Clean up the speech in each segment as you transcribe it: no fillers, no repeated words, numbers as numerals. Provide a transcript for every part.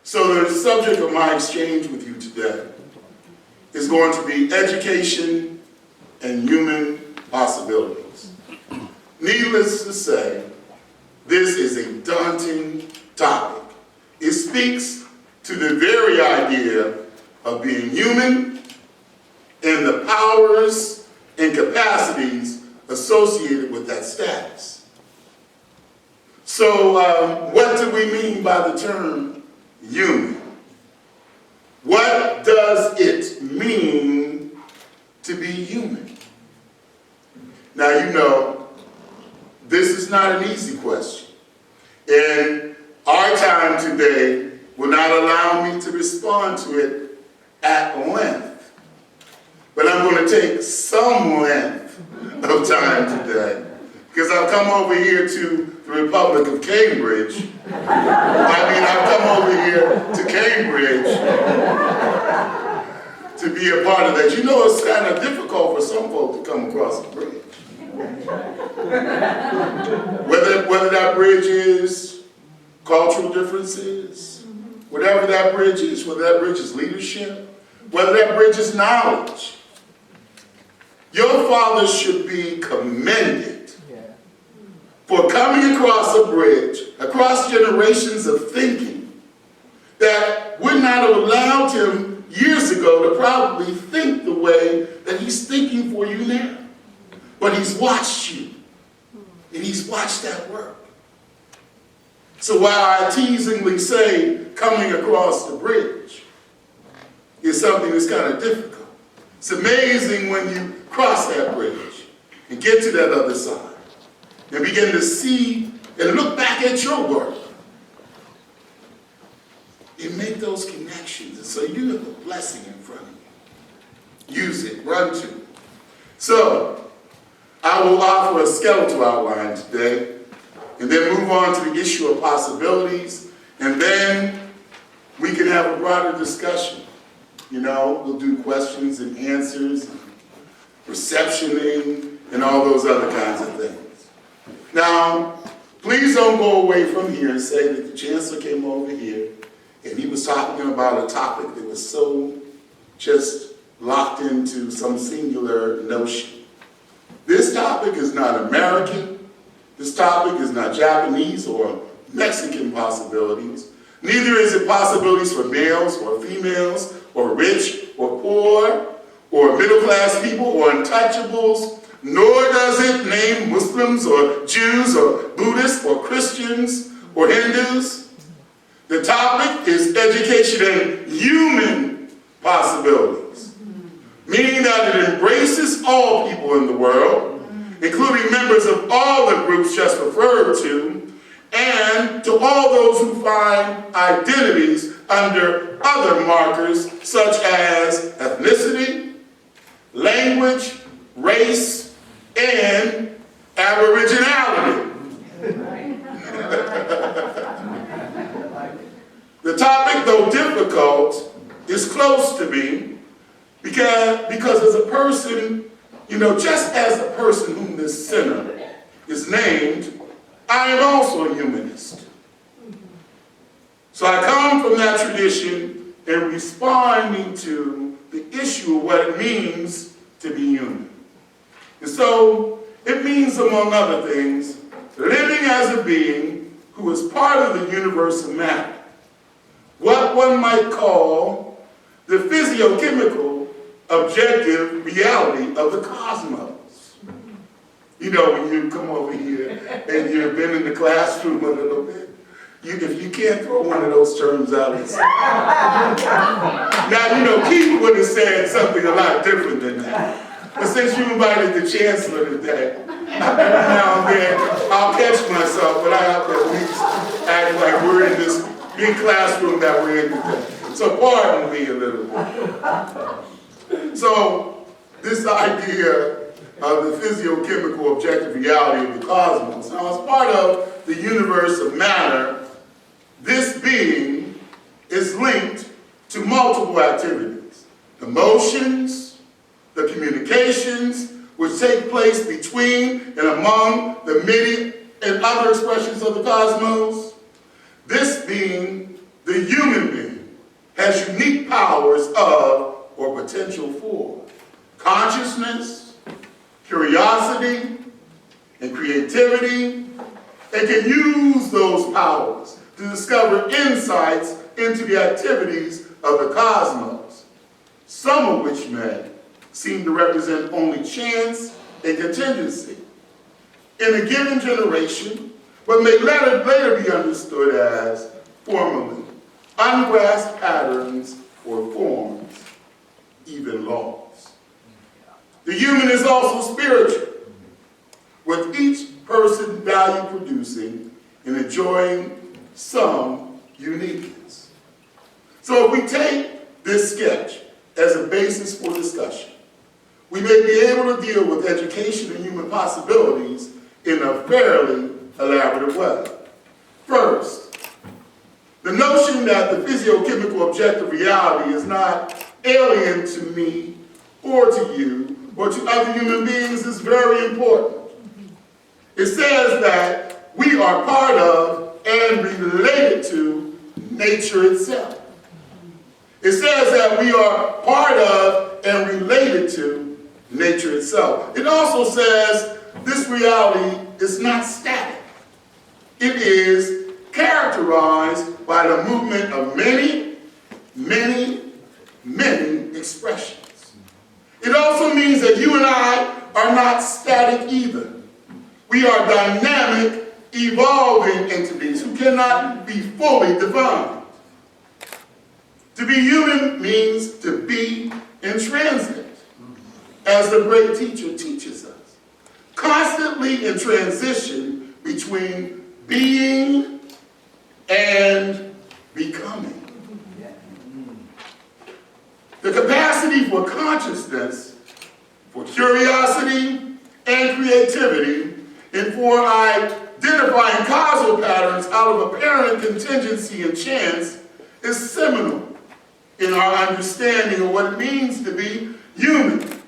So the subject of my exchange with you today is going to be education and human possibilities. Needless to say, this is a daunting topic. It speaks to the very idea of being human and the powers and capacities associated with that status. So what do we mean by the term human? What does it mean to be human? Now, you know, this is not an easy question. And our time today will not allow me to respond to it at length. But I'm going to take some length of time today, because I've come over here to the Republic of Cambridge. I've come over here to Cambridge to be a part of that. You know, it's kind of difficult for some folk to come across the bridge. Whether that bridge is cultural differences, whatever that bridge is, whether that bridge is leadership, whether that bridge is knowledge. Your father should be commended for coming across a bridge, across generations of thinking that would not have allowed him years ago to probably think the way that he's thinking for you now. But he's watched you, and he's watched that work. So while I teasingly say coming across the bridge is something that's kind of difficult, it's amazing when you cross that bridge and get to that other side and begin to see and look back at your work and make those connections. And so you have a blessing in front of you. Use it, run to it. So I will offer a skeletal outline today and then move on to the issue of possibilities, and then we can have a broader discussion. You know, we'll do questions and answers, and receptioning, and all those other kinds of things. Now, please don't go away from here and say that the Chancellor came over here and he was talking about a topic that was so just locked into some singular notion. This topic is not American. This topic is not Japanese or Mexican possibilities. Neither is it possibilities for males or females or rich or poor or middle-class people or untouchables, nor does it name Muslims or Jews or Buddhists or Christians or Hindus. The topic is education and human possibilities, meaning that it embraces all people in the world, including members of all the groups just referred to, and to all those who find identities under other markers such as ethnicity, language, race, and aboriginality. The topic, though difficult, is close to me because as a person, you know, just as the person whom this center is named, I am also a humanist. So I come from that tradition in responding to the issue of what it means to be human. And so it means, among other things, living as a being who is part of the universe of matter, what one might call the physiochemical objective reality of the cosmos. You know, when you come over here and you've been in the classroom a little bit, if you can't throw one of those terms out, it's... Now, you know, Keith would have said something a lot different than that. But since you invited the Chancellor today, every now and then I'll catch myself, but I have to at least act like we're in this big classroom that we're in today. So pardon me a little bit. So this idea of the physiochemical objective reality of the cosmos. Now, as part of the universe of matter, this being is linked to multiple activities. The motions, the communications, which take place between and among the many and other expressions of the cosmos. This being The human being has unique powers of, or potential for, consciousness, curiosity, and creativity, and can use those powers to discover insights into the activities of the cosmos, some of which may seem to represent only chance and contingency in a given generation, but may later be understood as formally ungrasped patterns or forms, even laws. The human is also spiritual, with each person value producing and enjoying some uniqueness. So if we take this sketch as a basis for discussion, we may be able to deal with education and human possibilities in a fairly elaborate way. First, the notion that the physiochemical objective reality is not alien to me or to you or to other human beings is very important. It says that we are part of and related to nature itself. It says that we are part of and related to nature itself. It also says this reality is not static. It is characterized by the movement of many, many, many expressions. It also means that you and I are not static either. We are dynamic, evolving entities who cannot be fully defined. To be human means to be in transit, as the great teacher teaches us. Constantly in transition between being and becoming. The capacity for consciousness, for curiosity and creativity, and for identifying causal patterns out of apparent contingency and chance is seminal in our understanding of what it means to be human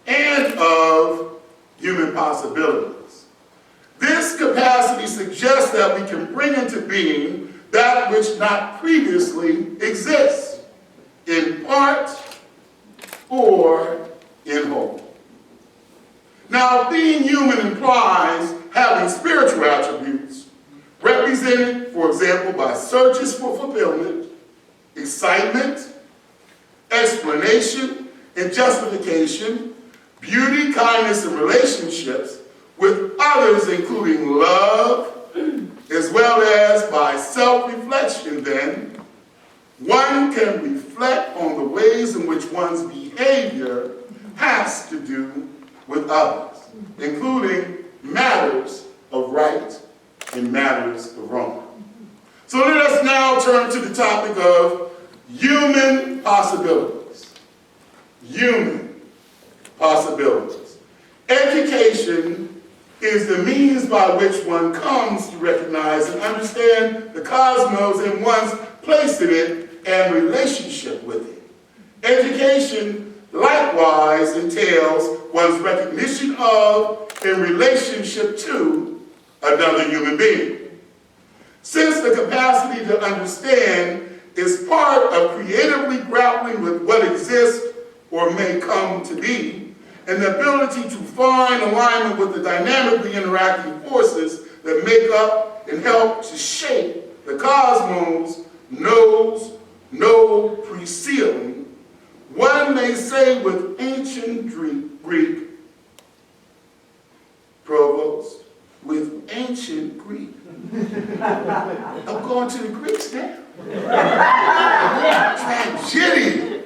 and of human possibilities. This capacity suggests that we can bring into being that which not previously exists, in part or in whole. Now, being human implies having spiritual attributes, represented, for example, by searches for fulfillment, excitement, explanation, and justification, beauty, kindness, and relationships with others, including love, as well as by self-reflection. Then, one can reflect on the ways in which one's behavior has to do with others, including matters of right and matters of wrong. So let us now turn to the topic of human possibilities. Human possibilities. Education is the means by which one comes to recognize and understand the cosmos and one's place in it and relationship with it. Education likewise entails one's recognition of and relationship to another human being. Since the capacity to understand is part of creatively grappling with what exists or may come to be, and the ability to find alignment with the dynamically interacting forces that make up and help to shape the cosmos knows no pre-sealing, one may say with ancient Greek, Provost, with ancient Greek. I'm going to the Greeks now. Tragedy.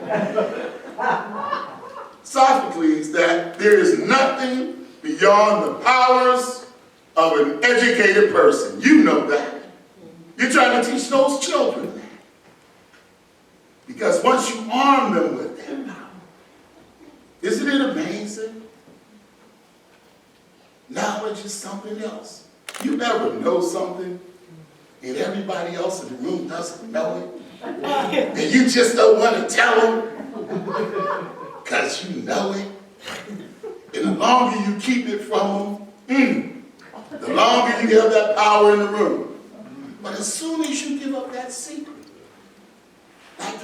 Sophocles, that there is nothing beyond the powers of an educated person. You know that. You're trying to teach those children that. Because once you arm them with that power, isn't it amazing? Knowledge is something else. You never know something, and everybody else in the room doesn't know it, and you just don't want to tell them because you know it. And the longer you keep it from them, the longer you have that power in the room. But as soon as you give up that secret,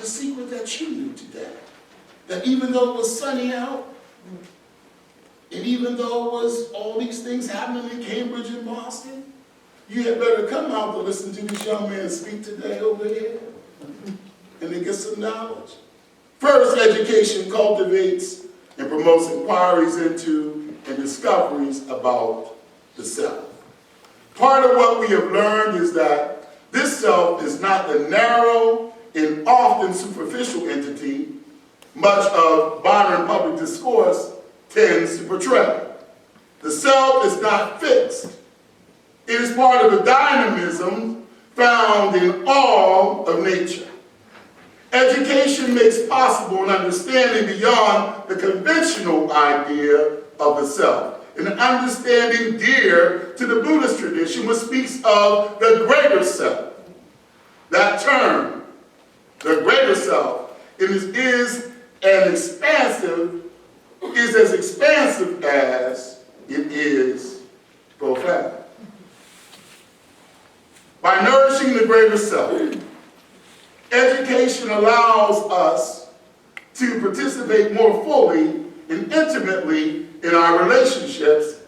secret that you knew today. That even though it was sunny out, and even though it was all these things happening in Cambridge and Boston, you had better come out to listen to this young man speak today over here and to get some knowledge. First, education cultivates and promotes inquiries into and discoveries about the self. Part of what we have learned is that this self is not the narrow and often superficial entity much of modern public discourse tends to portray. The self is not fixed. It is part of the dynamism found in all of nature. Education makes possible an understanding beyond the conventional idea of the self, an understanding dear to the Buddhist tradition, which speaks of the greater self. That term, the greater self, is as expansive as it is profound. By nourishing the greater self, education allows us to participate more fully and intimately in our relationships,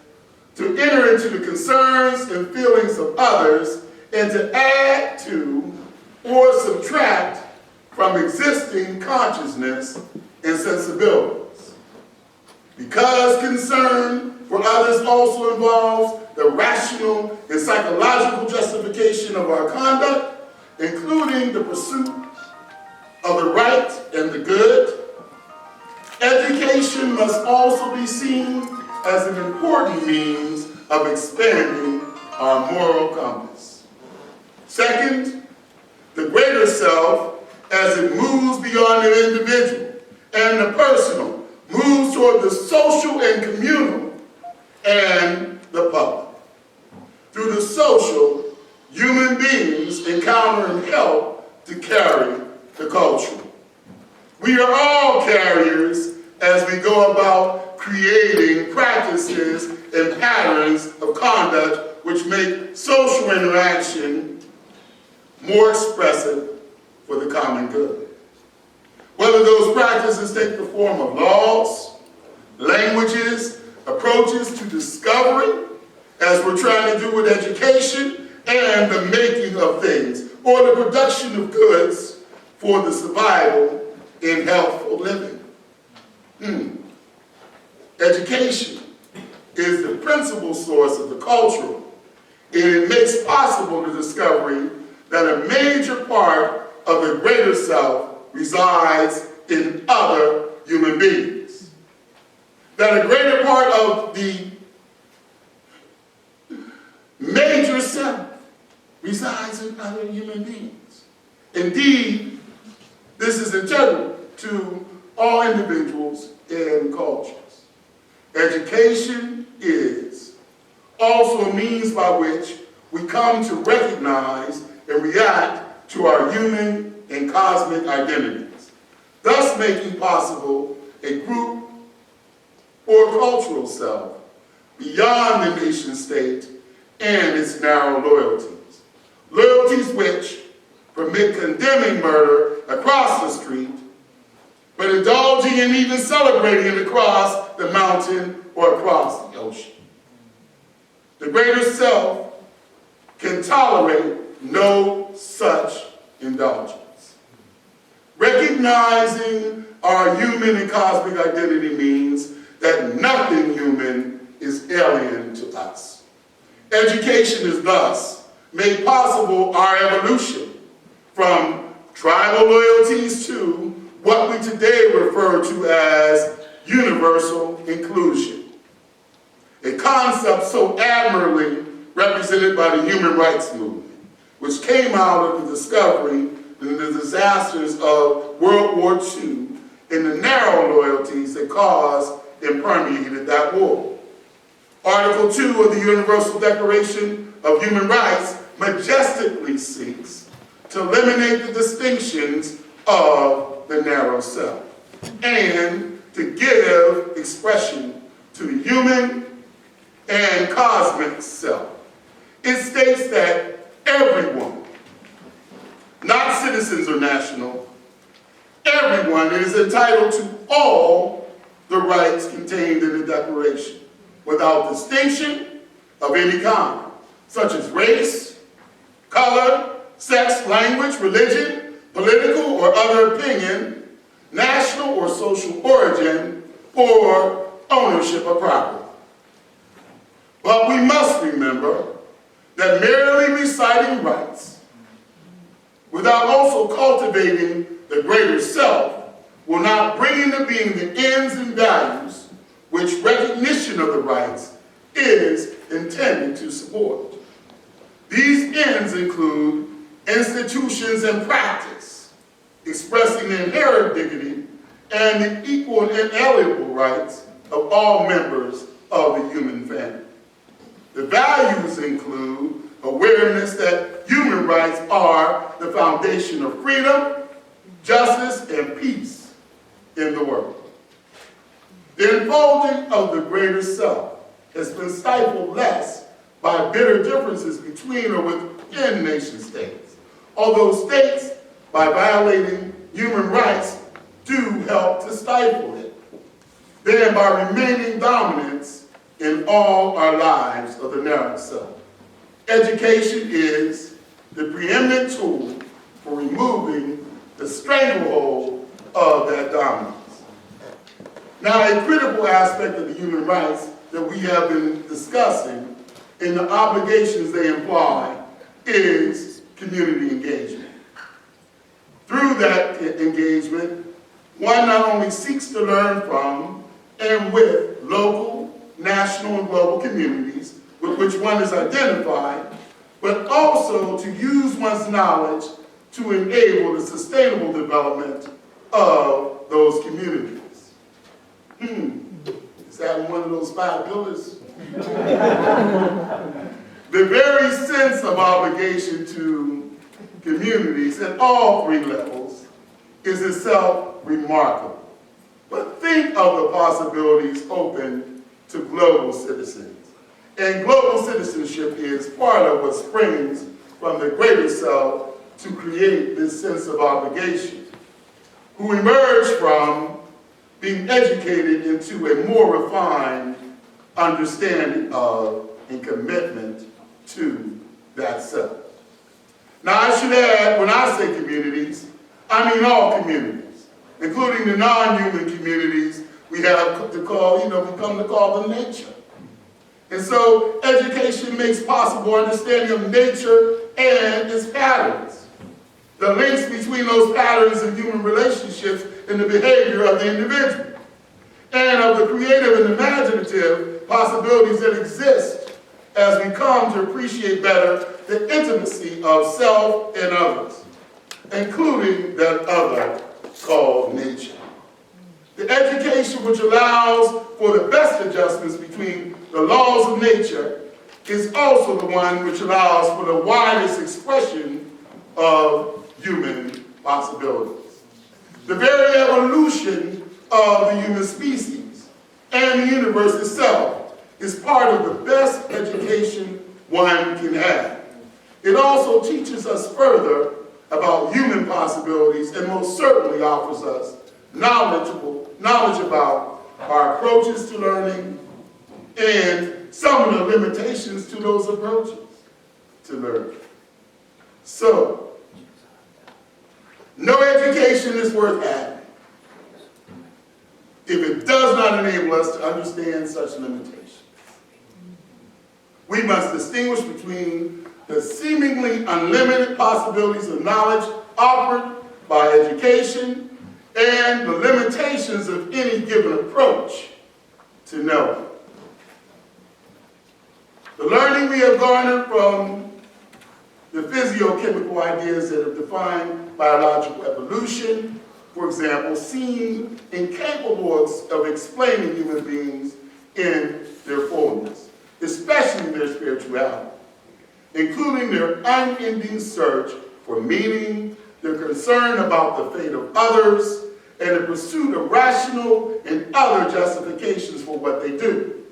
to enter into the concerns and feelings of others, and to add to or subtract from existing consciousness and sensibilities. Because concern for others also involves the rational and psychological justification of our conduct, including the pursuit of the right and the good, education must also be seen as an important means of expanding our moral compass. Second, the greater self, as it moves beyond the individual and the personal, moves toward the social and communal and the public. Through the social, human beings encounter and help to carry the culture. We are all carriers as we go about creating practices and patterns of conduct which make social interaction more expressive for the common good. Whether those practices take the form of laws, languages, approaches to discovery, as we're trying to do with education, and the making of things, or the production of goods for the survival in healthful living. Education is the principal source of the cultural, and it makes possible the discovery that a major part of the greater self resides in other human beings. That a greater part of the major self resides in other human beings. Indeed, this is integral to all individuals and cultures. Education is also a means by which we come to recognize and react to our human and cosmic identities, thus making possible a group or cultural self beyond the nation state and its narrow loyalties. Loyalties which permit condemning murder across the street, but indulging and even celebrating it across the mountain or across the ocean. The greater self can tolerate no such indulgence. Recognizing our human and cosmic identity means that nothing human is alien to us. Education is thus made possible our evolution from tribal loyalties to what we today refer to as universal inclusion, a concept so admirably represented by the human rights movement, which came out of the discovery and the disasters of World War II and the narrow loyalties that caused and permeated that war. Article 2 of the Universal Declaration of Human Rights majestically seeks to eliminate the distinctions of the narrow self and to give expression to the human and cosmic self. It states that everyone, not citizens or national, everyone is entitled to all the rights contained in the Declaration, without distinction of any kind, such as race, color, sex, language, religion, political or other opinion, national or social origin, or ownership of property. But we must remember that merely reciting rights without also cultivating the greater self will not bring into being the ends and values which recognition of the rights is intended to support. These ends include institutions and practice, expressing the inherent dignity and the equal and inalienable rights of all members of the human family. The values include awareness that human rights are the foundation of freedom, justice, and peace in the world. The unfolding of the greater self has been stifled less by bitter differences between or within nation states, although states, by violating human rights, do help to stifle it, than by remaining dominants in all our lives of the narrow self. Education is the preeminent tool for removing the stranglehold of that dominance. Now, a critical aspect of the human rights that we have been discussing and the obligations they imply is community engagement. Through that engagement, one not only seeks to learn from and with local, national, and global communities with which one is identified, but also to use one's knowledge to enable the sustainable development of those communities. Is that one of those 5 pillars? The very sense of obligation to communities at all 3 levels is itself remarkable. But think of the possibilities open to global citizens. And global citizenship is part of what springs from the greater self to create this sense of obligation, who emerge from being educated into a more refined understanding of and commitment to that self. Now, I should add, when I say communities, I mean all communities, including the non-human communities we have to call, we come to call them nature. And so education makes possible understanding of nature and its patterns, the links between those patterns of human relationships and the behavior of the individual, and of the creative and imaginative possibilities that exist as we come to appreciate better the intimacy of self and others, including that other called nature. The education which allows for the best adjustments between the laws of nature is also the one which allows for the widest expression of human possibilities. The very evolution of the human species and the universe itself is part of the best education one can have. It also teaches us further about human possibilities and most certainly offers us knowledge about our approaches to learning and some of the limitations to those approaches to learning. So, no education is worth having if it does not enable us to understand such limitations. We must distinguish between the seemingly unlimited possibilities of knowledge offered by education and the limitations of any given approach to knowing. The learning we have garnered from the physiochemical ideas that have defined biological evolution, for example, seem incapable of explaining human beings in their fullness, especially their spirituality, including their unending search for meaning, their concern about the fate of others, and the pursuit of rational and other justifications for what they do.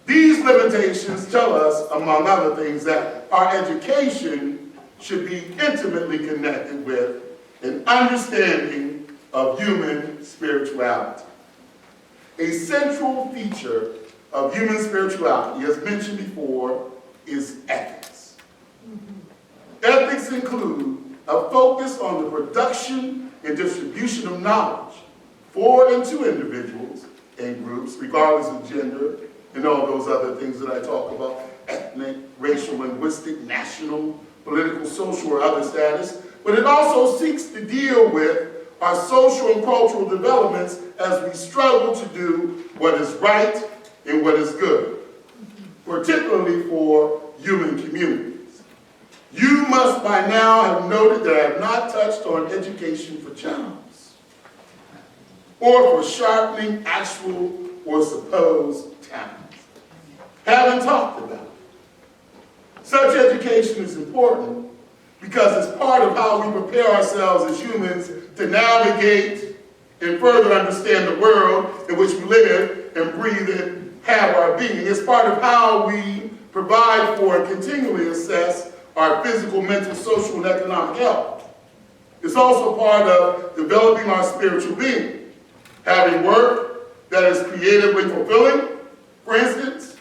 These limitations tell us, among other things, that our education should be intimately connected with an understanding of human spirituality. A central feature of human spirituality, as mentioned before, is ethics. Ethics include a focus on the production and distribution of knowledge for and to individuals and groups, regardless of gender and all those other things that I talk about, ethnic, racial, linguistic, national, political, social, or other status. But it also seeks to deal with our social and cultural developments as we struggle to do what is right and what is good, particularly for human communities. You must by now have noted that I have not touched on education for jobs or for sharpening actual or supposed talents. Haven't talked about it. Such education is important because it's part of how we prepare ourselves as humans to navigate and further understand the world in which we live and breathe and have our being. It's part of how we provide for and continually assess our physical, mental, social, and economic health. It's also part of developing our spiritual being. Having work that is creatively fulfilling, for instance,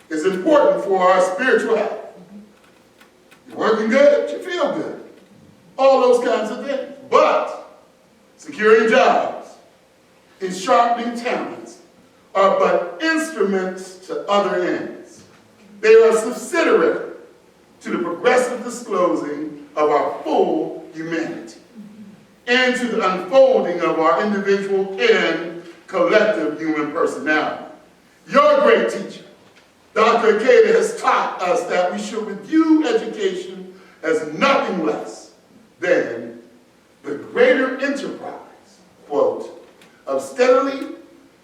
is important for our spiritual health. You're working good, you feel good. All those kinds of things. But securing jobs and sharpening talents are but instruments to other ends. They are subsidiary to the progressive disclosing of our full humanity and to the unfolding of our individual and collective human personality. Your great teacher, Dr. Ikeda, has taught us that we should view education as nothing less than the greater enterprise, quote, of steadily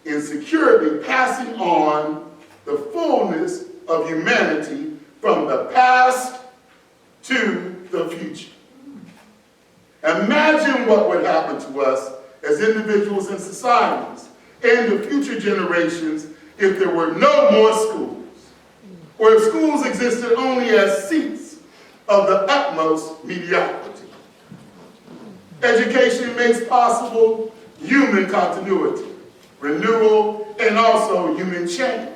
and securely passing on the fullness of humanity from the past to the future. Imagine what would happen to us as individuals and societies and the future generations if there were no more schools, or if schools existed only as seats of the utmost mediocrity. Education makes possible human continuity, renewal, and also human change.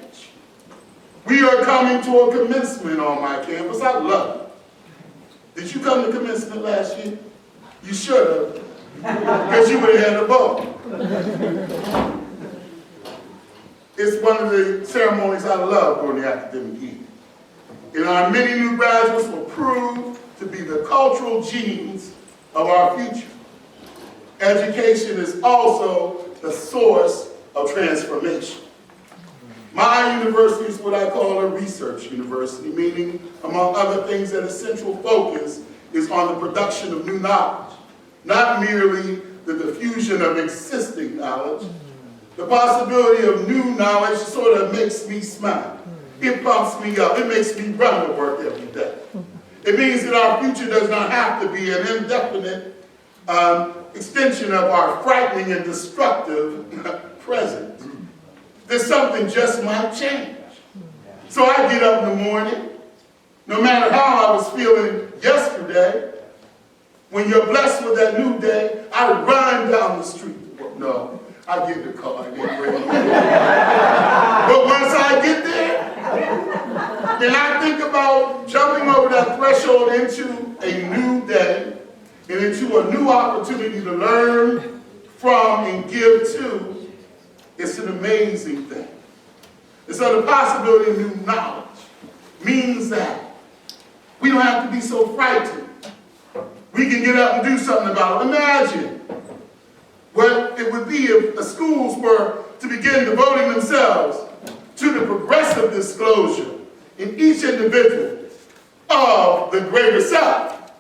We are coming to a commencement on my campus. I love it. Did you come to commencement last year? You should have, because you would have had a ball. It's one of the ceremonies I love during the academic year. And our many new graduates will prove to be the cultural genes of our future. Education is also the source of transformation. My university is what I call a research university, meaning, among other things, that its central focus is on the production of new knowledge, not merely the diffusion of existing knowledge. The possibility of new knowledge sort of makes me smile. It pumps me up. It makes me run to work every day. It means that our future does not have to be an indefinite extension of our frightening and destructive present. There's something just might change. So I get up in the morning, no matter how I was feeling yesterday, when you're blessed with that new day, I run down the street. No, I get in the car and then bring it. But once I get there, then I think about jumping over that threshold into a new day and into a new opportunity to learn from and give to. It's an amazing thing. And so the possibility of new knowledge means that we don't have to be so frightened. We can get up and do something about it. Imagine what it would be if the schools were to begin devoting themselves to the progressive disclosure in each individual of the greater self.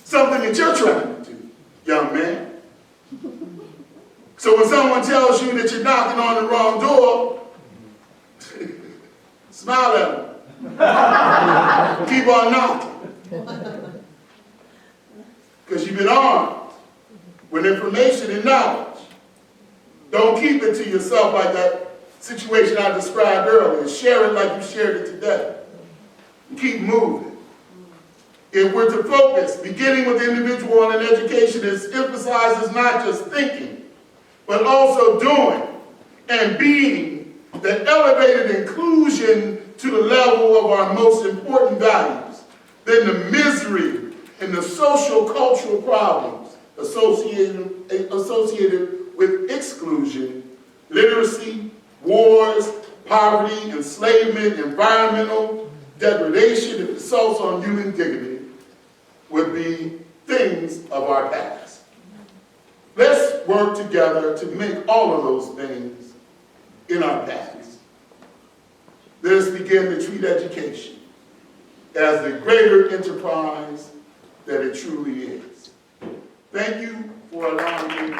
Something that you're trying to do, young man. So when someone tells you that you're knocking on the wrong door, smile at them. Keep on knocking. Because you've been armed with information and knowledge. Don't keep it to yourself like that situation I described earlier. Share it like you shared it today. And keep moving. If we're to focus, beginning with the individual on an education that emphasizes not just thinking, but also doing and being that elevated inclusion to the level of our most important values, then the misery and the social cultural problems associated with exclusion, literacy, wars, poverty, enslavement, environmental degradation, and assaults on human dignity would be things of our past. Let's work together to make all of those things in our past. Let us begin to treat education as the greater enterprise that it truly is. Thank you for allowing me